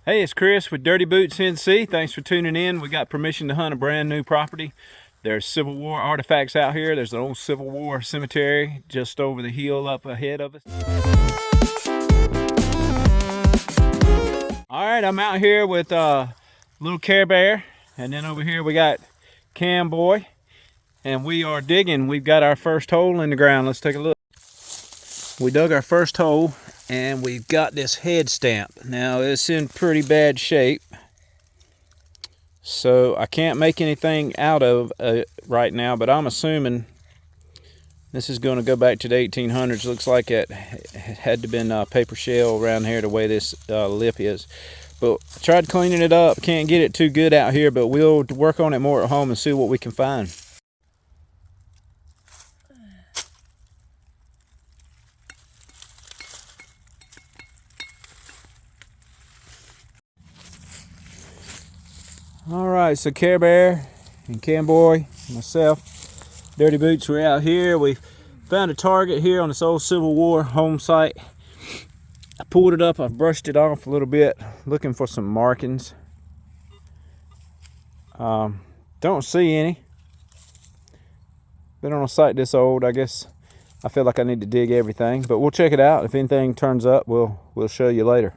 Hey, it's Chris with Dirty Boots NC. Thanks for tuning in. We got permission to hunt a brand new property. There's Civil War artifacts out here. There's an old Civil War cemetery just over the hill up ahead of us. All right, I'm out here with little Care Bear, and then over here we got Cam Boy, and we are digging. We've got our first hole in the ground. Let's take a look. We dug our first hole, and we've got this head stamp. Now it's in pretty bad shape, so I can't make anything out of right now, but I'm assuming this is going to go back to the 1800s. Looks like it had to been paper shell around here the way this lip is. But I tried cleaning it up. Can't get it too good out here, but we'll work on it more at home and see what we can find. All right, so Care Bear and Cam Boy, myself, Dirty Boots, we're out here. We found a target here on this old Civil War home site. I pulled it up, I brushed it off a little bit, looking for some markings. Don't see any. Been on a site this old, I guess I feel like I need to dig everything, but we'll check it out. If anything turns up, we'll show you later.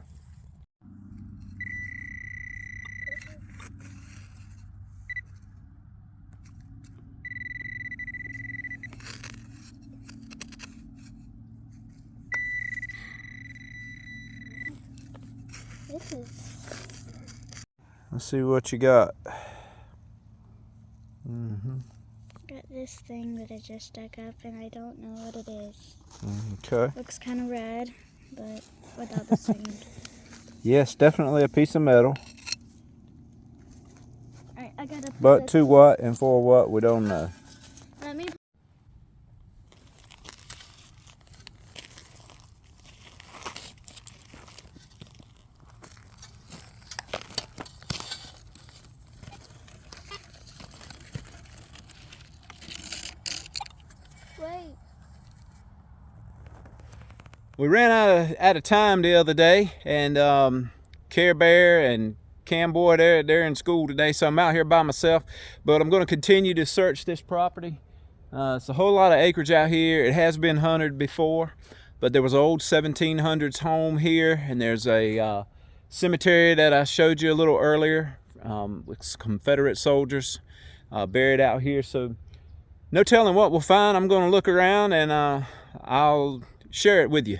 Let's see what you got. Got this thing that I just dug up, and I don't know what it is. Okay. Looks kind of red, but without the sand. Yes, definitely a piece of metal. Alright, I gotta put But this. to what and for what, we don't know. Let me. Wait. We ran out of time the other day, and Care Bear and Cam Boy, they're in school today, so I'm out here by myself. But I'm going to continue to search this property. It's a whole lot of acreage out here. It has been hunted before, but there was an old 1700s home here, and there's a cemetery that I showed you a little earlier with Confederate soldiers buried out here. So no telling what we'll find. I'm going to look around, and I'll share it with you.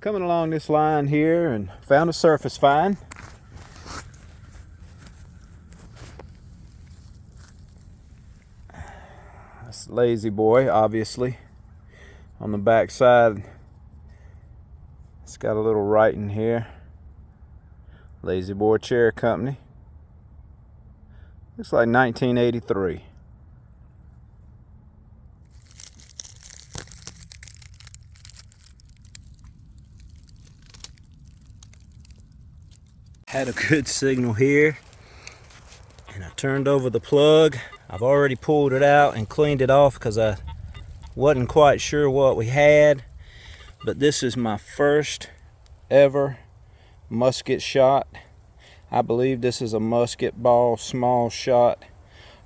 Coming along this line here and found a surface find. That's Lazy Boy, obviously. On the back side, it's got a little writing here. Lazy Boy Chair Company. Looks like 1983. Had a good signal here, and I turned over the plug. I've already pulled it out and cleaned it off because I wasn't quite sure what we had, but this is my first ever musket shot. I believe this is a musket ball small shot.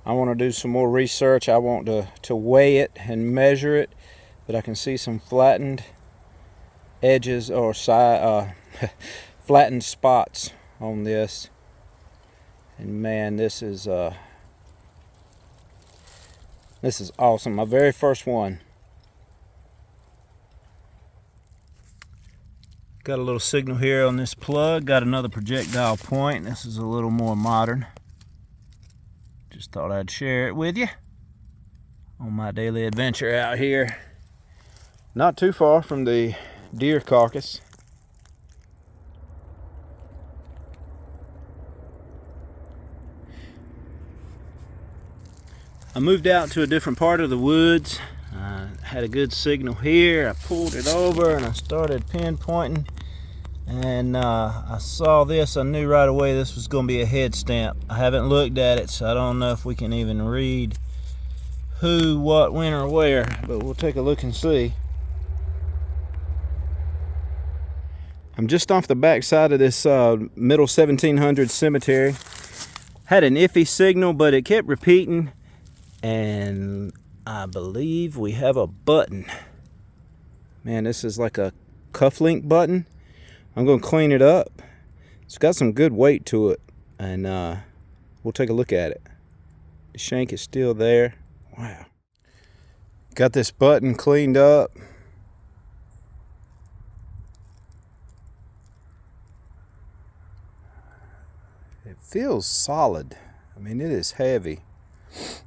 I want to do some more research. I want to weigh it and measure it, but I can see some flattened edges or flattened spots on this, and man, this is awesome. My very first one. Got a little signal here on this plug. Got another projectile point. This is a little more modern. Just thought I'd share it with you on my daily adventure out here. Not too far from the deer carcass. I moved out to a different part of the woods. Had a good signal here. I pulled it over and I started pinpointing, and I saw this. I knew right away this was going to be a head stamp. I haven't looked at it, so I don't know if we can even read who, what, when, or where, but we'll take a look and see. I'm just off the back side of this middle 1700s cemetery. Had an iffy signal, but it kept repeating, and I believe we have a button. Man, this is like a cufflink button. I'm going to clean it up. It's got some good weight to it, and we'll take a look at it. The shank is still there. Wow. Got this button cleaned up. It feels solid. I mean, it is heavy,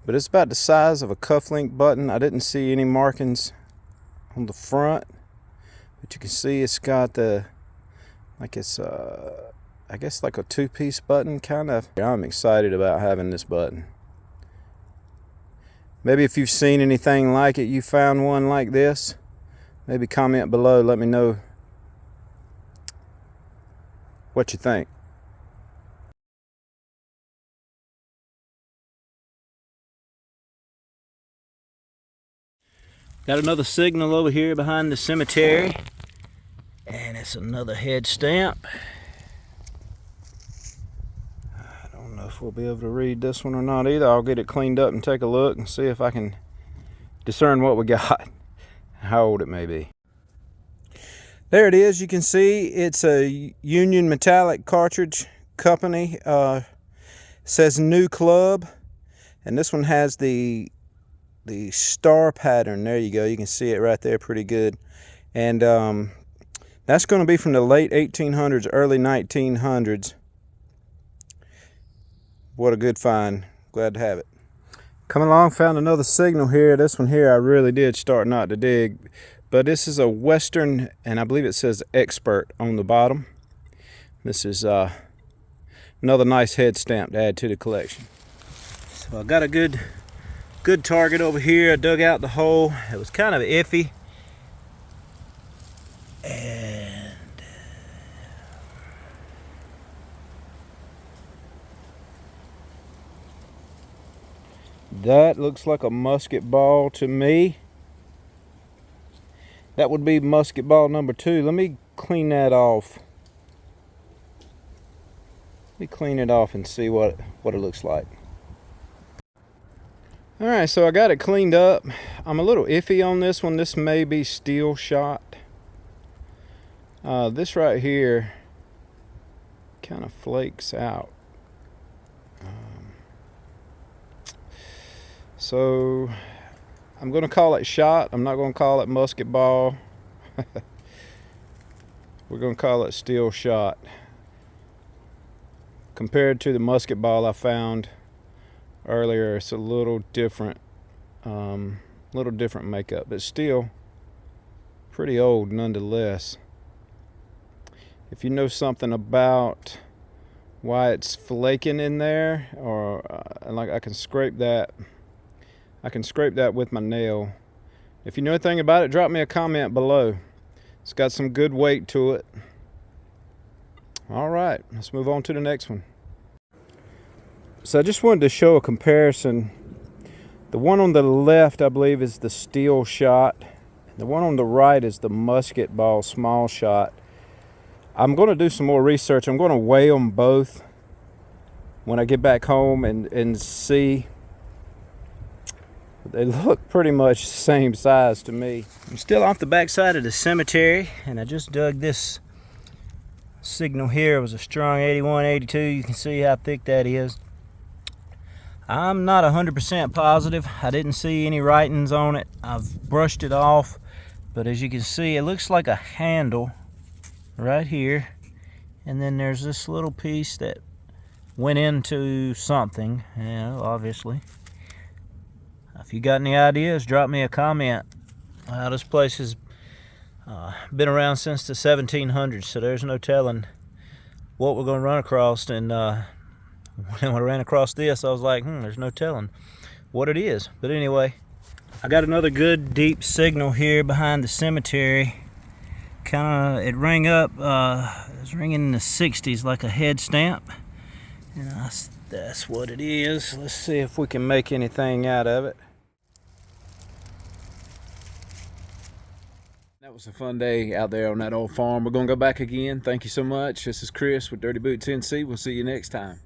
but it's about the size of a cufflink button. I didn't see any markings on the front, but you can see it's got the, like it's I guess like a two-piece button kind of. I'm excited about having this button. Maybe if you've seen anything like it, you found one like this, maybe comment below, let me know what you think. Got another signal over here behind the cemetery, and it's another head stamp. I don't know if we'll be able to read this one or not either. I'll get it cleaned up and take a look and see if I can discern what we got, how old it may be. There it is. You can see it's a Union Metallic Cartridge Company. Says New Club, and this one has the star pattern. There you go. You can see it right there pretty good. And that's going to be from the late 1800s, early 1900s. What a good find. Glad to have it. Coming along, found another signal here. This one here I really did start not to dig, but this is a Western, and I believe it says Expert on the bottom. This is another nice head stamp to add to the collection. So I got a good target over here. I dug out the hole. It was kind of iffy, and that looks like a musket ball to me. That would be musket ball number 2. Let me clean that off. Let me clean it off and see what it looks like. Alright, so I got it cleaned up. I'm a little iffy on this one. This may be steel shot. This right here kind of flakes out. So I'm going to call it shot. I'm not going to call it musket ball. We're going to call it steel shot. Compared to the musket ball I found earlier, it's a little different makeup, but still pretty old nonetheless. If you know something about why it's flaking in there, or like I can scrape that with my nail. If you know anything about it, drop me a comment below. It's got some good weight to it. All right, let's move on to the next one. So I just wanted to show a comparison. The one on the left, I believe, is the steel shot. The one on the right is the musket ball small shot. I'm going to do some more research. I'm going to weigh them both when I get back home and see. They look pretty much the same size to me. I'm still off the back side of the cemetery, and I just dug this signal here. It was a strong 81, 82. You can see how thick that is. I'm not 100% positive. I didn't see any writings on it. I've brushed it off, but as you can see, it looks like a handle right here, and then there's this little piece that went into something, obviously. If you got any ideas, drop me a comment. This place has been around since the 1700s, so there's no telling what we're going to run across. And when I ran across this, I was like, there's no telling what it is. But anyway, I got another good deep signal here behind the cemetery. Kind of, it rang up, it was ringing in the 60s like a head stamp. And that's what it is. Let's see if we can make anything out of it. That was a fun day out there on that old farm. We're gonna go back again. Thank you so much. This is Chris with Dirty Boots NC. We'll see you next time.